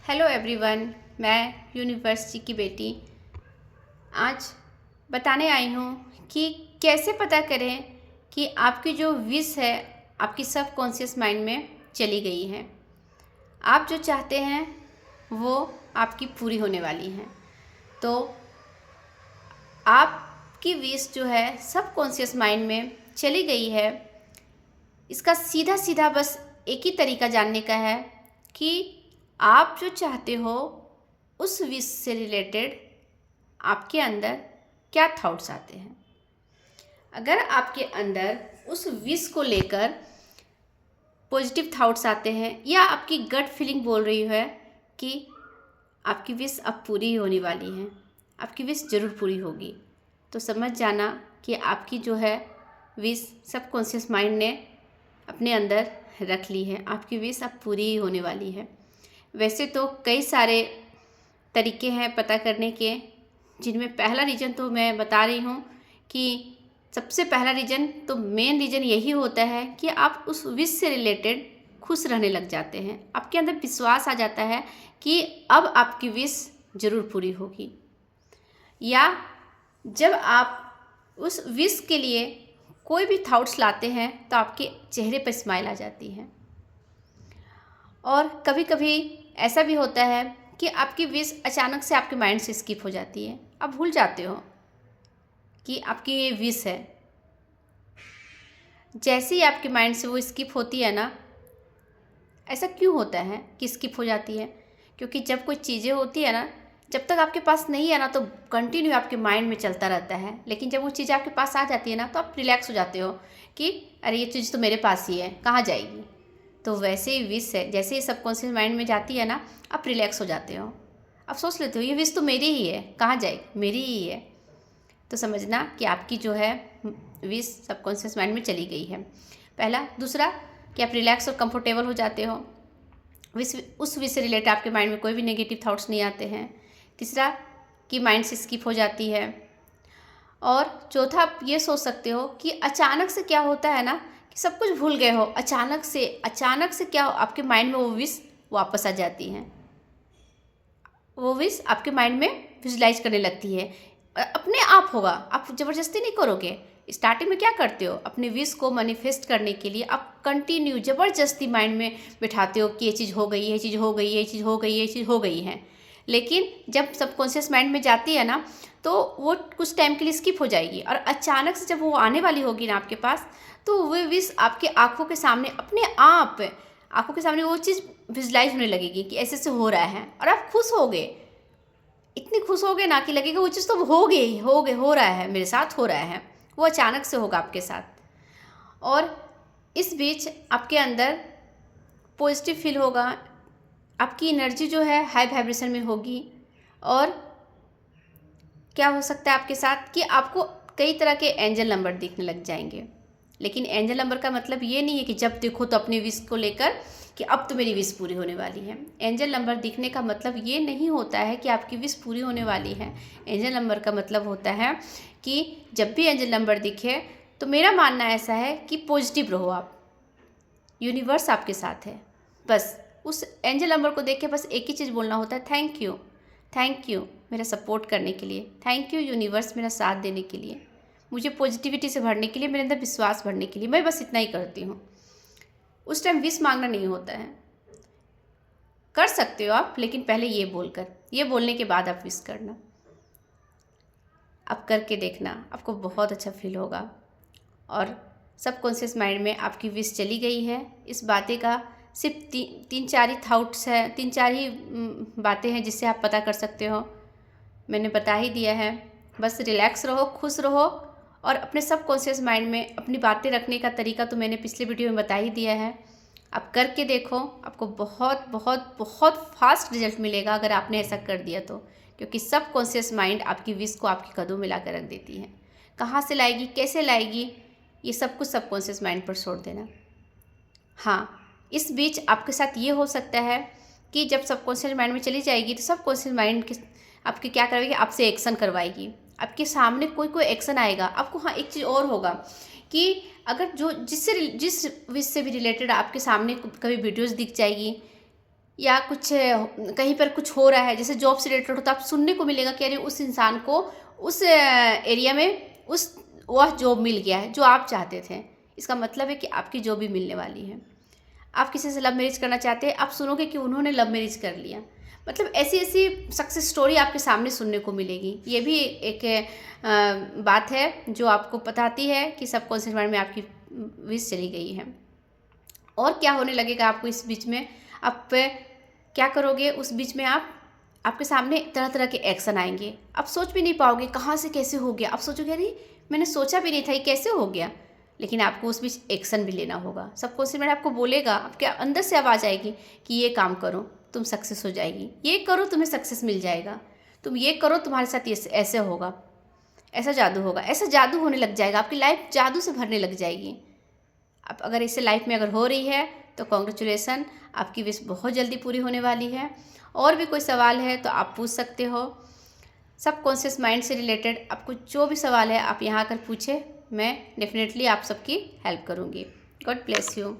Hello everyone, मैं university की बेटी आज बताने आई हूँ कि कैसे पता करें कि आपकी जो विश है आपकी सब कॉन्शियस माइंड में चली गई है। आप जो चाहते हैं वो आपकी पूरी होने वाली है। तो आपकी विश जो है सब कॉन्शियस माइंड में चली गई है। इसका सीधा सीधा बस एक ही तरीका जानने का है कि आप जो चाहते हो उस विश से रिलेटेड आपके अंदर क्या थॉट्स आते हैं। अगर आपके अंदर उस विश को लेकर पॉजिटिव थॉट्स आते हैं या आपकी गट फीलिंग बोल रही है कि आपकी विश अब पूरी होने वाली है, आपकी विश ज़रूर पूरी होगी, तो समझ जाना कि आपकी जो है विश सबकॉन्शियस माइंड ने अपने अंदर रख ली है। आपकी विश अब पूरी ही होने वाली है। वैसे तो कई सारे तरीके हैं पता करने के, जिनमें पहला रीज़न तो मैं बता रही हूँ कि सबसे पहला रीज़न तो मेन रीज़न यही होता है कि आप उस विश से रिलेटेड खुश रहने लग जाते हैं। आपके अंदर विश्वास आ जाता है कि अब आपकी विश ज़रूर पूरी होगी। या जब आप उस विश के लिए कोई भी थॉट्स लाते हैं तो आपके चेहरे पर स्माइल आ जाती है। और कभी कभी ऐसा भी होता है कि आपकी विश अचानक से आपके माइंड से स्किप हो जाती है। आप भूल जाते हो कि आपकी ये विश है। जैसे ही आपके माइंड से वो स्किप होती है ना, ऐसा क्यों होता है कि स्किप हो जाती है? क्योंकि जब कोई चीज़ें होती है ना, जब तक आपके पास नहीं है ना तो कंटिन्यू आपके माइंड में चलता रहता है। लेकिन जब वो चीज़ आपके पास आ जाती है ना तो आप रिलैक्स हो जाते हो कि अरे ये चीज़ तो मेरे पास ही है, कहाँ जाएगी। तो वैसे ही विश है, जैसे ही सबकॉन्शियस माइंड में जाती है ना, आप रिलैक्स हो जाते हो। आप सोच लेते हो ये विश तो मेरी ही है, कहाँ जाएगी, मेरी ही है। तो समझना कि आपकी जो है विश सबकॉन्शियस माइंड में चली गई है। पहला। दूसरा कि आप रिलैक्स और कंफर्टेबल हो जाते हो। उस विश से रिलेटेड आपके माइंड में कोई भी नेगेटिव थॉट्स नहीं आते हैं। तीसरा कि माइंड से स्किप हो जाती है। और चौथा, आप ये सोच सकते हो कि अचानक से क्या होता है ना कि सब कुछ भूल गए हो, अचानक से क्या आपके माइंड में वो विश वापस आ जाती है। वो विश आपके माइंड में विजुलाइज करने लगती है, अपने आप होगा, आप ज़बरदस्ती नहीं करोगे। स्टार्टिंग में क्या करते हो, अपने विश को मैनिफेस्ट करने के लिए आप कंटिन्यू ज़बरदस्ती माइंड में बिठाते हो कि ये चीज़ हो गई, ये चीज़ हो गई, ये चीज़ हो गई, ये चीज़ हो गई है। लेकिन जब सबकॉन्शियस माइंड में जाती है ना तो वो कुछ टाइम के लिए स्किप हो जाएगी और अचानक से जब वो आने वाली होगी ना आपके पास, तो वो विश आपके आँखों के सामने अपने आप आँखों के सामने वो चीज़ विजुलाइज होने लगेगी कि ऐसे से हो रहा है। और आप खुश हो गए, इतनी खुश हो गए ना कि लगेगा वो चीज़ तो हो रहा है, मेरे साथ हो रहा है। वो अचानक से होगा आपके साथ। और इस बीच आपके अंदर पॉजिटिव फील होगा, आपकी एनर्जी जो है हाई वाइब्रेशन में होगी। और क्या हो सकता है आपके साथ कि आपको कई तरह के एंजल नंबर दिखने लग जाएंगे। लेकिन एंजल नंबर का मतलब ये नहीं है कि जब देखो तो अपनी विश को लेकर कि अब तो मेरी विश पूरी होने वाली है। एंजल नंबर दिखने का मतलब ये नहीं होता है कि आपकी विश पूरी होने वाली है। एंजल नंबर का मतलब होता है कि जब भी एंजल नंबर दिखे तो मेरा मानना ऐसा है कि पॉजिटिव रहो आप, यूनिवर्स आपके साथ है। बस उस एंजल नंबर को देख के बस एक ही चीज़ बोलना होता है, थैंक यू मेरा सपोर्ट करने के लिए, थैंक यू यूनिवर्स मेरा साथ देने के लिए, मुझे पॉजिटिविटी से भरने के लिए, मेरे अंदर विश्वास भरने के लिए। मैं बस इतना ही करती हूँ। उस टाइम विश मांगना नहीं होता है। कर सकते हो आप, लेकिन पहले ये बोलने के बाद आप विश करना। आप करके देखना, आपको बहुत अच्छा फील होगा। और सबकॉन्शियस माइंड में आपकी विश चली गई है, इस बातें का सिर्फ तीन चार ही थॉट्स हैं, तीन चार ही बातें हैं जिससे आप पता कर सकते हो। मैंने बता ही दिया है। बस रिलैक्स रहो, खुश रहो और अपने सबकॉन्शियस माइंड में अपनी बातें रखने का तरीका तो मैंने पिछले वीडियो में बता ही दिया है। आप करके देखो, आपको बहुत बहुत बहुत फास्ट रिजल्ट मिलेगा अगर आपने ऐसा कर दिया तो। क्योंकि सबकॉन्शियस माइंड आपकी विश को आपके कदमों में ला कर रख देती है। कहाँ से लाएगी, कैसे लाएगी, ये सब कुछ सबकॉन्शियस माइंड पर छोड़ देना। हाँ, इस बीच आपके साथ ये हो सकता है कि जब सबकॉन्शियस माइंड में चली जाएगी तो सबकॉन्शियस माइंड के आपके क्या करवाएगी, आपसे एक्शन करवाएगी। आपके सामने कोई एक्शन आएगा आपको। हाँ, एक चीज़ और होगा कि अगर जिस विश से भी रिलेटेड आपके सामने कभी वीडियोस दिख जाएगी या कुछ कहीं पर कुछ हो रहा है, जैसे जॉब से रिलेटेड हो, तो आप सुनने को मिलेगा कि अरे उस इंसान को उस एरिया में वह जॉब मिल गया है जो आप चाहते थे। इसका मतलब है कि आपकी जॉब भी मिलने वाली है। आप किसी से लव मैरिज करना चाहते हैं, आप सुनोगे कि उन्होंने लव मैरिज कर लिया। मतलब ऐसी ऐसी सक्सेस स्टोरी आपके सामने सुनने को मिलेगी। ये भी एक बात है जो आपको बताती है कि सबकॉन्शियस माइंड में आपकी विश चली गई है। और क्या होने लगेगा आपको इस बीच में, आप क्या करोगे उस बीच में, आपके सामने तरह तरह के एक्शन आएंगे। आप सोच भी नहीं पाओगे कहाँ से कैसे हो गया। आप सोचोगे अरे मैंने सोचा भी नहीं था ये कैसे हो गया। लेकिन आपको उस बीच एक्शन भी लेना होगा। सबकॉन्शियस माइंड आपको बोलेगा, आपके अंदर से आवाज़ आएगी कि ये काम करो तुम सक्सेस हो जाएगी, ये करो तुम्हें सक्सेस मिल जाएगा, तुम ये करो तुम्हारे साथ ऐसे होगा, ऐसा जादू होगा। ऐसा जादू होने लग जाएगा, आपकी लाइफ जादू से भरने लग जाएगी। अब अगर इससे लाइफ में अगर हो रही है तो कॉन्ग्रेचुलेसन, आपकी विश बहुत जल्दी पूरी होने वाली है। और भी कोई सवाल है तो आप पूछ सकते हो। सबकॉन्शियस माइंड से रिलेटेड आपको जो भी सवाल है आप यहाँ आकर पूछे, मैं डेफिनेटली आप सबकी हेल्प करूँगी। God bless you.